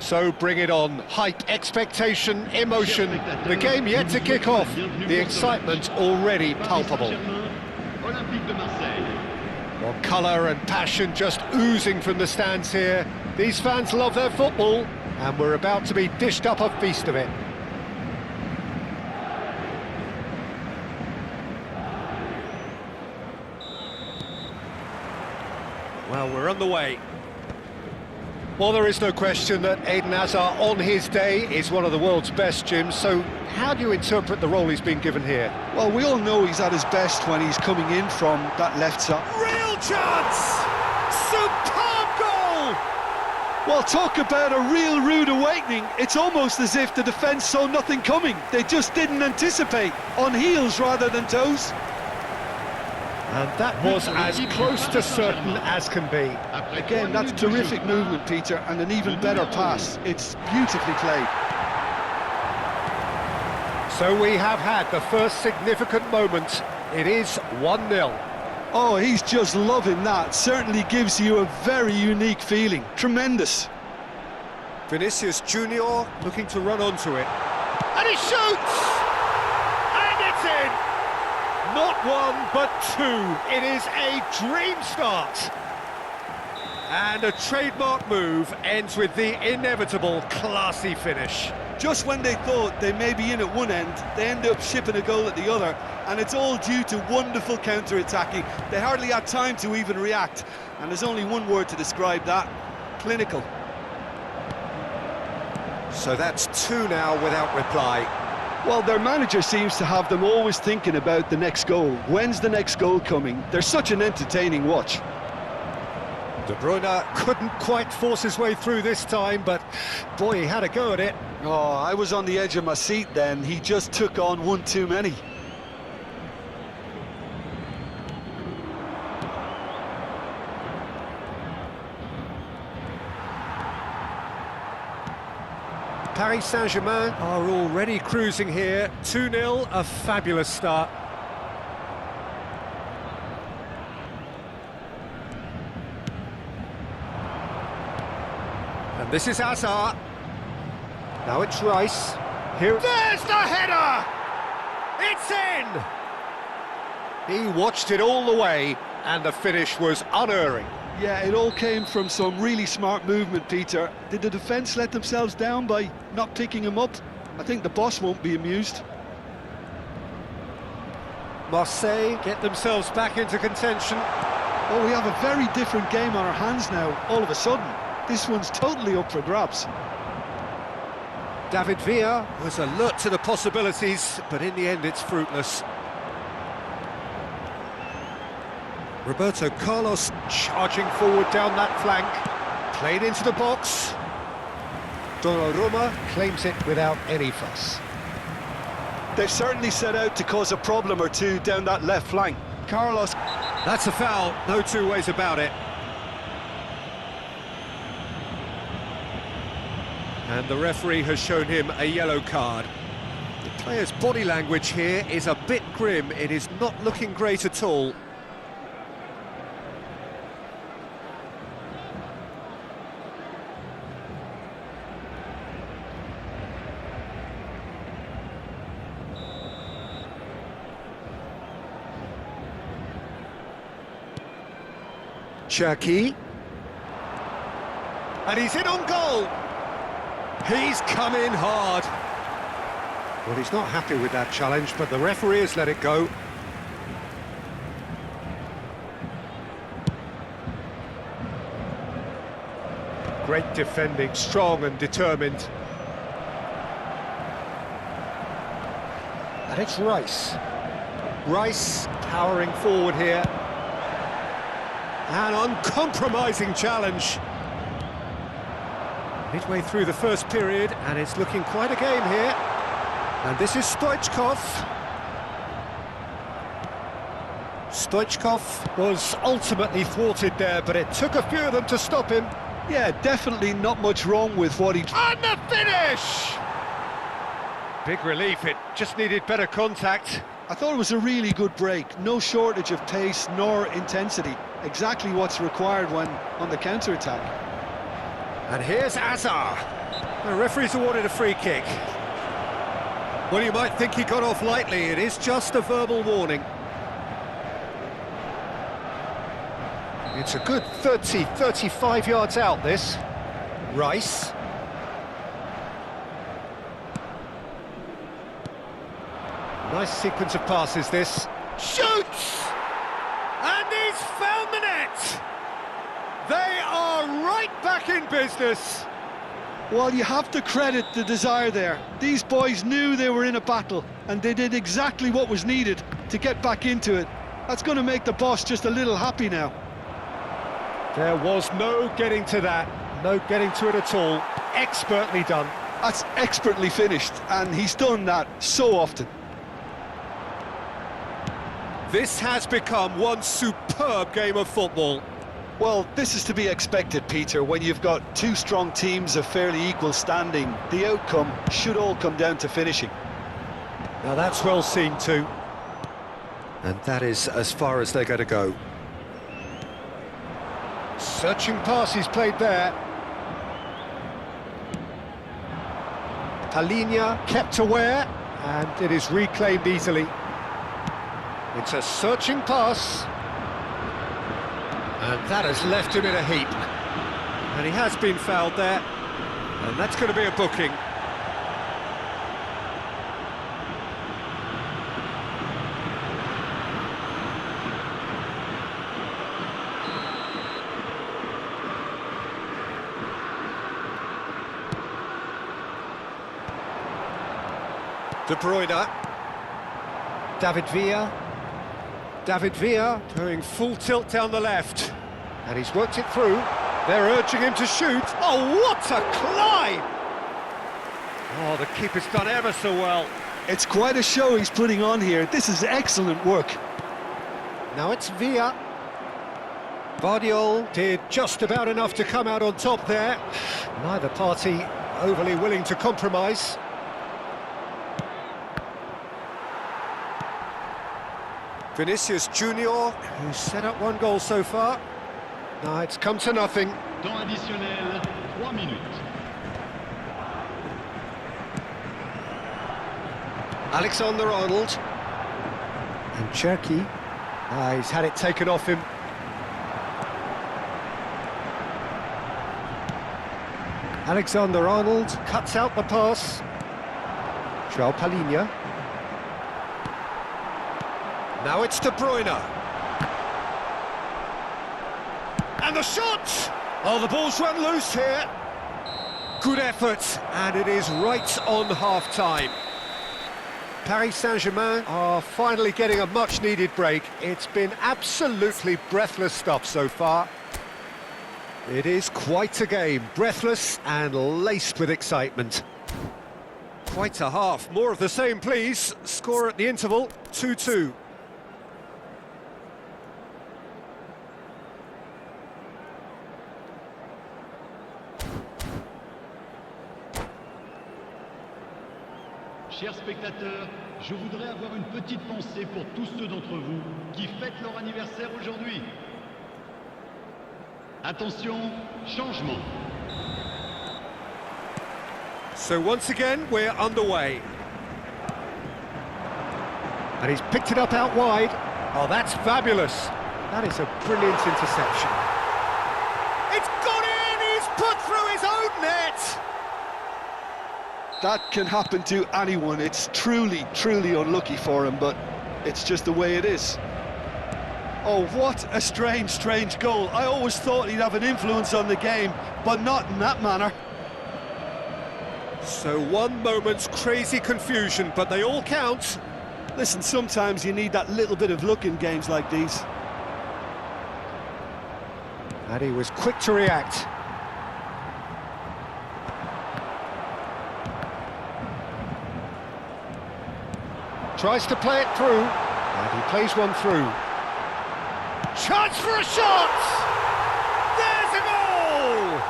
So bring it on. Hype, expectation, emotion. The game yet to kick off. The excitement already palpable. Well, colour and passion just oozing from the stands here. These fans love their football, and we're about to be dished up a feast of it. Well, we're on the way. Well, there is no question that Eden Hazard, on his day, is one of the world's best, Jim. So how do you interpret the role he's been given here? Well, we all know he's at his best when he's coming in from that left side. Real chance! Superb goal! Well, talk about a real rude awakening. It's almost as if the defence saw nothing coming. They just didn't anticipate, on heels rather than toes. And that was as close to certain as can be. Again, that's terrific movement, Peter, and an even better pass. It's beautifully played. So we have had the first significant moment. It is 1-0. Oh, he's just loving that. Certainly gives you a very unique feeling. Tremendous. Vinicius Junior looking to run onto it. And he shoots! And it's in! Not one, but two. It is a dream start. And a trademark move ends with the inevitable classy finish. Just when they thought they may be in at one end, they end up shipping a goal at the other, and it's all due to wonderful counter-attacking. They hardly had time to even react, and there's only one word to describe that: clinical. So that's two now without reply. Well, their manager seems to have them always thinking about the next goal. When's the next goal coming? They're such an entertaining watch. De Bruyne couldn't quite force his way through this time, but boy, he had a go at it. Oh, I was on the edge of my seat then. He just took on one too many. Paris Saint-Germain are already cruising here. 2-0, a fabulous start. And this is Hazard. Now it's Rice. Here. There's the header! It's in! He watched it all the way, and the finish was unerring. Yeah, it all came from some really smart movement, Peter. Did the defence let themselves down by not picking him up? I think the boss won't be amused. Marseille get themselves back into contention. Oh, we have a very different game on our hands now, all of a sudden. This one's totally up for grabs. David Villa was alert to the possibilities, but in the end it's fruitless. Roberto Carlos charging forward down that flank. Played into the box. Donnarumma claims it without any fuss. They've certainly set out to cause a problem or two down that left flank. Carlos... That's a foul, no two ways about it. And the referee has shown him a yellow card. The player's body language here is a bit grim. It is not looking great at all. Cherki. And he's in on goal. He's come in hard. Well, he's not happy with that challenge, but the referee has let it go. Great defending, strong and determined. And it's Rice. Rice powering forward here. An uncompromising challenge. Midway through the first period, and it's looking quite a game here. And this is Stoichkov. Stoichkov was ultimately thwarted there, but it took a few of them to stop him. Yeah, definitely not much wrong with what he... And the finish! Big relief, it just needed better contact. I thought it was a really good break. No shortage of pace nor intensity. Exactly what's required when on the counter-attack. And here's Hazard. The referee's awarded a free kick. Well, you might think he got off lightly. It is just a verbal warning. It's a good 35 yards out, this. Rice. Nice sequence of passes, this. Shoots! And he's found the net! They are right back in business. Well, you have to credit the desire there. These boys knew they were in a battle, and they did exactly what was needed to get back into it. That's going to make the boss just a little happy now. There was no getting to that, no getting to it at all. Expertly done. That's expertly finished, and he's done that so often. This has become one superb game of football. Well, this is to be expected, Peter. When you've got two strong teams of fairly equal standing, the outcome should all come down to finishing. Now that's well seen too. And that is as far as they're going to go. Searching pass he's played there. Palinia kept aware, and it is reclaimed easily. It's a searching pass. And that has left him in a heap. And he has been fouled there. And that's going to be a booking. De Bruyne. David Villa. David Villa doing full tilt down the left. And he's worked it through. They're urging him to shoot. Oh, what a climb! Oh, the keeper's done ever so well. It's quite a show he's putting on here. This is excellent work. Now it's Villa. Bardiol did just about enough to come out on top there. Neither party overly willing to compromise. Vinicius Junior, who's set up one goal so far. No, it's come to nothing. Temps additionnel, 3 minutes. Alexander-Arnold. And Cherki. He's had it taken off him. Alexander-Arnold cuts out the pass. João Palinia. Now it's De Bruyne. And the shot! Oh, the ball's run loose here. Good effort, and it is right on half-time. Paris Saint-Germain are finally getting a much-needed break. It's been absolutely breathless stuff so far. It is quite a game, breathless and laced with excitement. Quite a half, more of the same please. Score at the interval, 2-2. Chers spectateurs, je voudrais avoir une petite pensée pour tous ceux d'entre vous qui fêtent leur anniversaire aujourd'hui. Attention, changement. So once again, we're underway. And he's picked it up out wide. Oh, that's fabulous. That is a brilliant interception. It's gone in! He's put through his own net! That can happen to anyone. It's truly, truly unlucky for him, but it's just the way it is. Oh, what a strange, strange goal. I always thought he'd have an influence on the game, but not in that manner. So one moment's crazy confusion, but they all count. Listen, sometimes you need that little bit of luck in games like these. And he was quick to react. Tries to play it through, and he plays one through. Chance for a shot! There's a goal!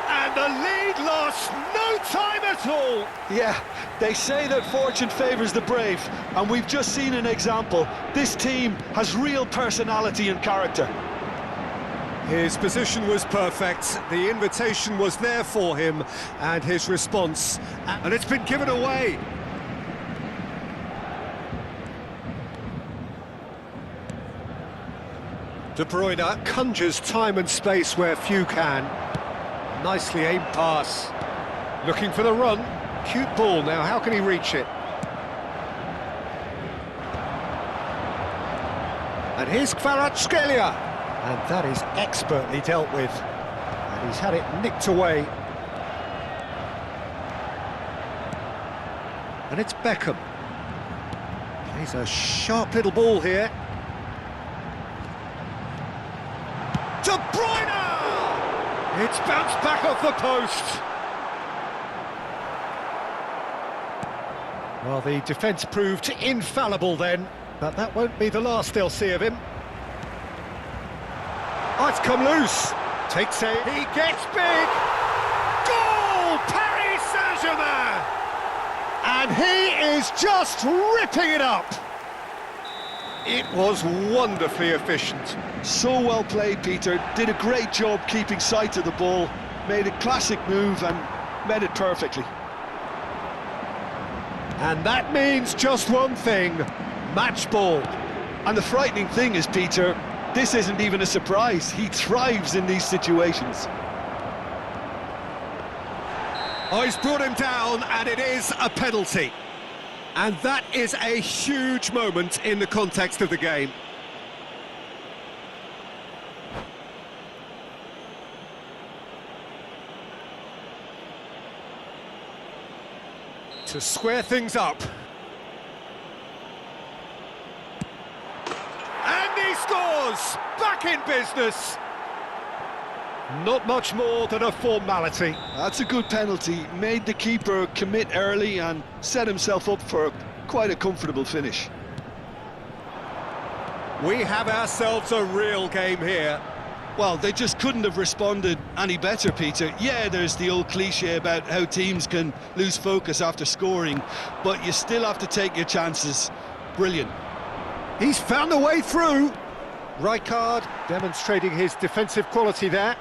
And the lead lost no time at all! Yeah, they say that fortune favours the brave, and we've just seen an example. This team has real personality and character. His position was perfect, the invitation was there for him, and his response, and it's been given away. De Bruyne conjures time and space where few can. Nicely aimed pass. Looking for the run. Cute ball now, how can he reach it? And here's Kvaratskhelia. And that is expertly dealt with. And he's had it nicked away. And it's Beckham. Plays a sharp little ball here. De Bruyne! It's bounced back off the post. Well, the defence proved infallible then, but that won't be the last they'll see of him. Oh, it's come loose. Takes it. He gets big. Goal! Paris Saint-Germain! And he is just ripping it up. It was wonderfully efficient. So well played, Peter. Did a great job keeping sight of the ball. Made a classic move and met it perfectly. And that means just one thing. Match ball. And the frightening thing is, Peter, this isn't even a surprise. He thrives in these situations. Oh, he's brought him down, and it is a penalty. And that is a huge moment in the context of the game. To square things up. And he scores! Back in business! Not much more than a formality. That's a good penalty. Made the keeper commit early and set himself up for quite a comfortable finish. We have ourselves a real game here. Well, they just couldn't have responded any better, Peter. Yeah, there's the old cliche about how teams can lose focus after scoring, but you still have to take your chances. Brilliant. He's found a way through. Rijkaard demonstrating his defensive quality there.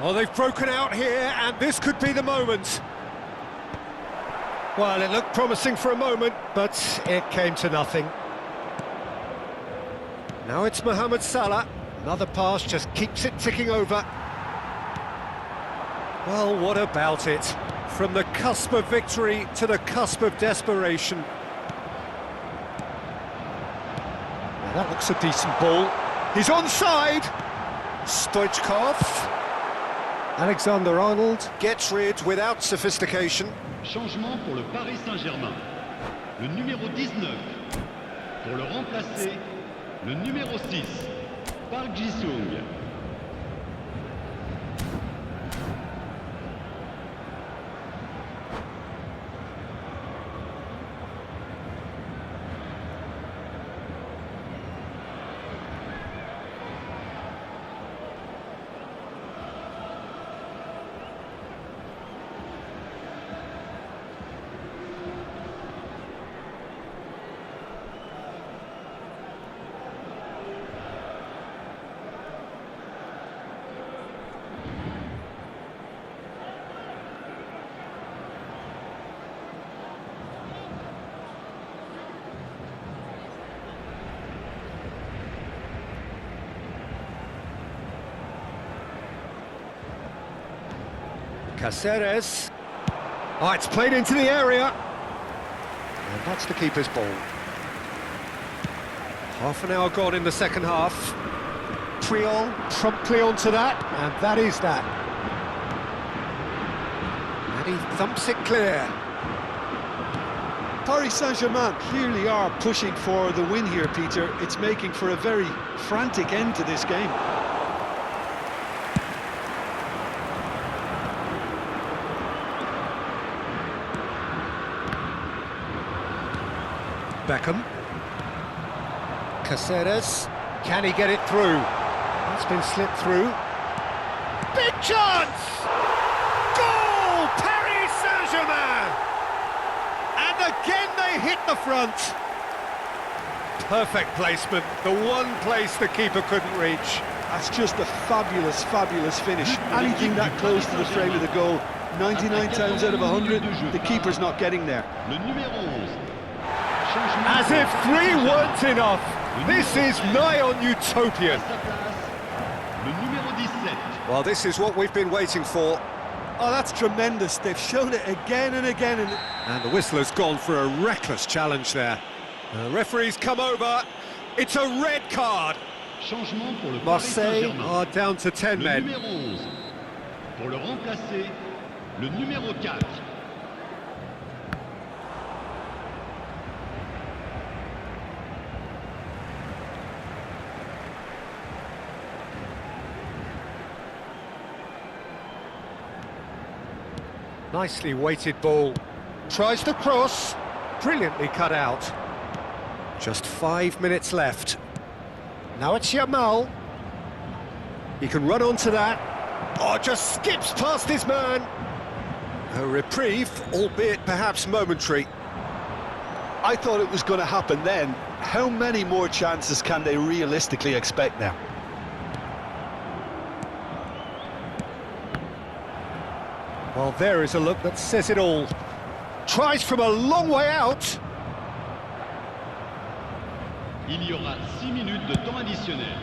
Oh, they've broken out here, and this could be the moment. Well, it looked promising for a moment, but it came to nothing. Now it's Mohamed Salah. Another pass just keeps it ticking over. Well, what about it? From the cusp of victory to the cusp of desperation. Now that looks a decent ball. He's onside! Stoichkov. Alexander-Arnold gets rid without sophistication. Changement pour le Paris Saint-Germain. Le numéro 19. Pour le remplacer, le numéro 6. Park Ji-sung. Cáceres. Oh, it's played into the area. And that's the keeper's ball. Half an hour gone in the second half. Puyol promptly onto that, and that is that. And he thumps it clear. Paris Saint-Germain clearly are pushing for the win here, Peter. It's making for a very frantic end to this game. Beckham. Cáceres. Can he get it through? It's been slipped through. Big chance! Goal! Paris Saint-Germain! And again they hit the front. Perfect placement, the one place the keeper couldn't reach. That's just a fabulous, fabulous finish. Anything that close to the frame of the goal, 99 times out of 100, the keeper's not getting there. Le numéro 11. As if 3 weren't enough. This is nigh on utopian. Le numéro 17. Well, this is what we've been waiting for. Oh, that's tremendous. They've shown it again and again. And the whistler's gone for a reckless challenge there. The referee's come over. It's a red card. Changement pour le Paris Marseille Saint-Germain. are down to 10 Le men. numéro 11. Pour le remplacer, le numéro 4. Nicely weighted ball. Tries the cross. Brilliantly cut out. Just 5 minutes left. Now it's Yamal. He can run onto that. Oh, just skips past his man. A reprieve, albeit perhaps momentary. I thought it was going to happen then. How many more chances can they realistically expect now? Well, there is a look that says it all. Tries from a long way out. Il y aura 6 minutes de temps additionnel.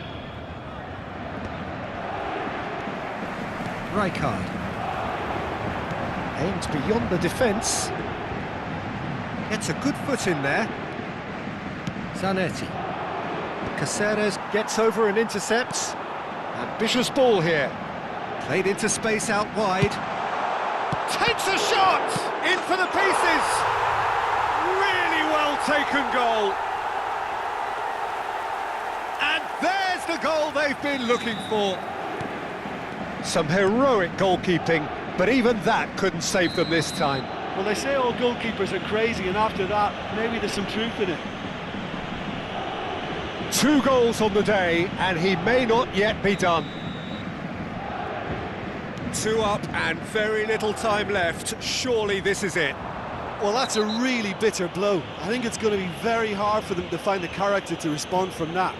Rijkaard. Aimed beyond the defence. Gets a good foot in there. Zanetti. Caceres gets over and intercepts. Ambitious ball here. Played into space out wide. Takes a shot! In for the pieces! Really well taken goal. And there's the goal they've been looking for. Some heroic goalkeeping, but even that couldn't save them this time. Well, they say all goalkeepers are crazy, and after that, maybe there's some truth in it. 2 goals on the day, and he may not yet be done. 2 up and very little time left. Surely this is it. Well, that's a really bitter blow. I think it's going to be very hard for them to find the character to respond from that.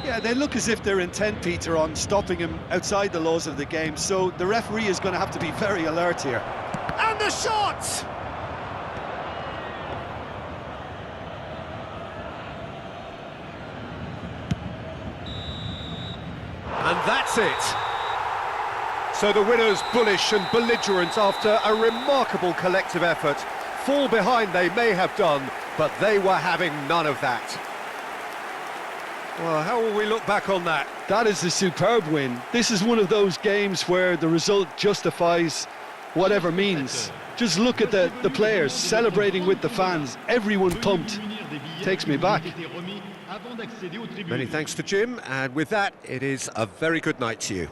Yeah, they look as if they're intent, Peter, on stopping him outside the laws of the game, so the referee is going to have to be very alert here. And the shot! And that's it. So the winners bullish and belligerent after a remarkable collective effort. Fall behind they may have done, but they were having none of that. Well, how will we look back on that? That is a superb win. This is one of those games where the result justifies whatever means. Just look at the players celebrating with the fans. Everyone pumped. Takes me back. Many thanks to Jim, and with that, it is a very good night to you.